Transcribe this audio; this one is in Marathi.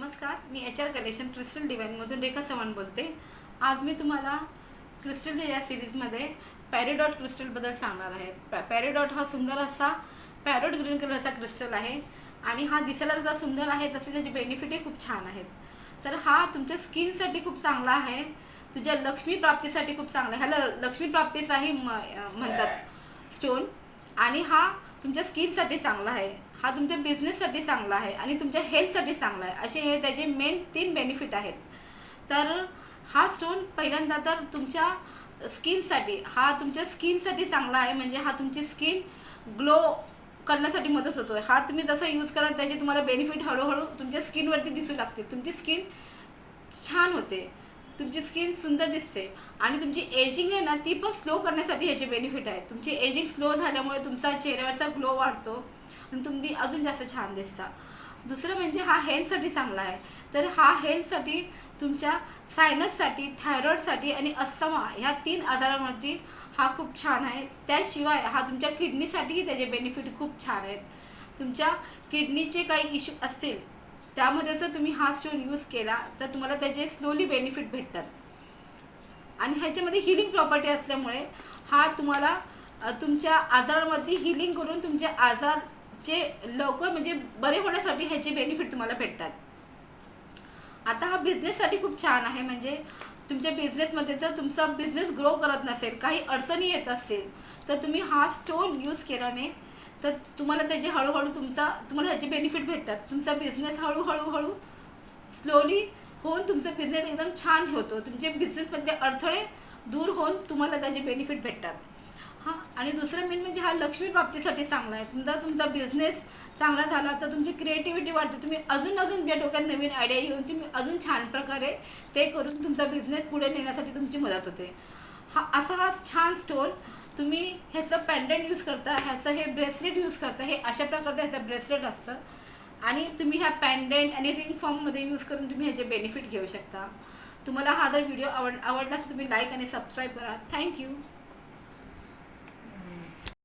नमस्कार, मी HR कलेक्शन क्रिस्टल डिवाइनमधून रेखा चव्हाण बोलते। आज मी तुम्हाला क्रिस्टल या सिरीजमध्ये पॅरेडॉट क्रिस्टलबद्दल सांगणार आहे। पॅरेडॉट हा सुंदर असा पॅरोट ग्रीन कलरचा क्रिस्टल आहे आणि हा दिसायला जसा सुंदर आहे तसे त्याचे बेनिफिटही खूप छान आहेत। तर हा तुमच्या स्किनसाठी खूप चांगला आहे, तुझ्या लक्ष्मी प्राप्तीसाठी खूप चांगला आहे। ह्याला लक्ष्मी प्राप्तीचाही म्हणतात स्टोन, आणि हा तुमच्या स्किनसाठी चांगला आहे, हा तुमच्या बिझनेससाठी चांगला आहे आणि तुमच्या हेल्थसाठी चांगला आहे। असे हे त्याचे मेन 3 बेनिफिट आहेत। तर हा स्टोन पहिल्यांदा तर तुमच्या स्किनसाठी चांगला आहे, म्हणजे हा तुमची स्किन ग्लो करण्यासाठी मदत होतोय। हा तुम्ही जसं यूज कराल त्याचे तुम्हाला बेनिफिट हळूहळू तुमच्या स्किनवरती दिसू लागतील। तुमची स्किन छान होते, तुमची स्किन सुंदर दिसते आणि तुमची एजिंग आहे ना ती पण स्लो करण्यासाठी ह्याचे बेनिफिट आहेत। तुमची एजिंग स्लो झाल्यामुळे तुमचा चेहऱ्यावरचा ग्लो वाढतो आणि तुम्ही अजून जास्त छान दिसता। दुसरं म्हणजे हा हेल्थसाठी चांगला आहे। तर हा हेल्थसाठी तुमच्या सायनससाठी, थायरॉइडसाठी आणि अस्थमा ह्या 3 आजारांवरती हा खूप छान आहे। त्याशिवाय हा तुमच्या किडनीसाठीही त्याचे बेनिफिट खूप छान आहेत। तुमच्या किडनीचे काही इश्यू असतील त्यामध्ये जर तुम्ही हा स्टोन यूज केला तर तुम्हाला त्याचे स्लोली बेनिफिट भेटतात आणि ह्याच्यामध्ये हिलिंग प्रॉपर्टी असल्यामुळे हा तुम्हाला तुमच्या आजारांमध्ये हिलिंग करून तुमचे आजारचे लवकर म्हणजे बरे होण्यासाठी ह्याचे बेनिफिट तुम्हाला भेटतात। आता हा बिझनेससाठी खूप छान आहे, म्हणजे तुमच्या बिझनेसमध्ये जर तुमचा बिझनेस ग्रो करत नसेल, काही अडचणी येत असतील तर तुम्ही हा स्टोन यूज केल्याने तर तुम्हाला त्याचे हळूहळू तुम्हाला ह्याचे बेनिफिट भेटतात। तुमचा बिझनेस हळूहळू स्लोली होऊन तुमचा बिझनेस एकदम छान होतो। तुमचे बिझनेसमधले अडथळे दूर होऊन तुम्हाला त्याचे बेनिफिट भेटतात। आणि दुसरं मेन म्हणजे हा लक्ष्मी प्राप्तीसाठी चांगला आहे। तुमचा बिझनेस चांगला झाला तर तुमची क्रिएटिव्हिटी वाढते, तुम्ही अजून तुमच्या डोक्यात नवीन आयडिया येऊन तुम्ही अजून छान प्रकारे ते करून तुमचा बिझनेस पुढे नेण्यासाठी तुमची मदत होते। हा छान स्टोन तुम्ही ह्याचं पेंडंट यूज करता, ह्याचं हे ब्रेसलेट यूज करता, हे अशा प्रकारचं ह्याचं ब्रेसलेट असतं आणि तुम्ही ह्या पेंडंट आणि रिंग फॉर्ममध्ये यूज करून तुम्ही ह्याचे बेनिफिट घेऊ शकता। तुम्हाला हा जर व्हिडिओ आवडला तर तुम्ही लाईक आणि सबस्क्राईब करा। थँक्यू।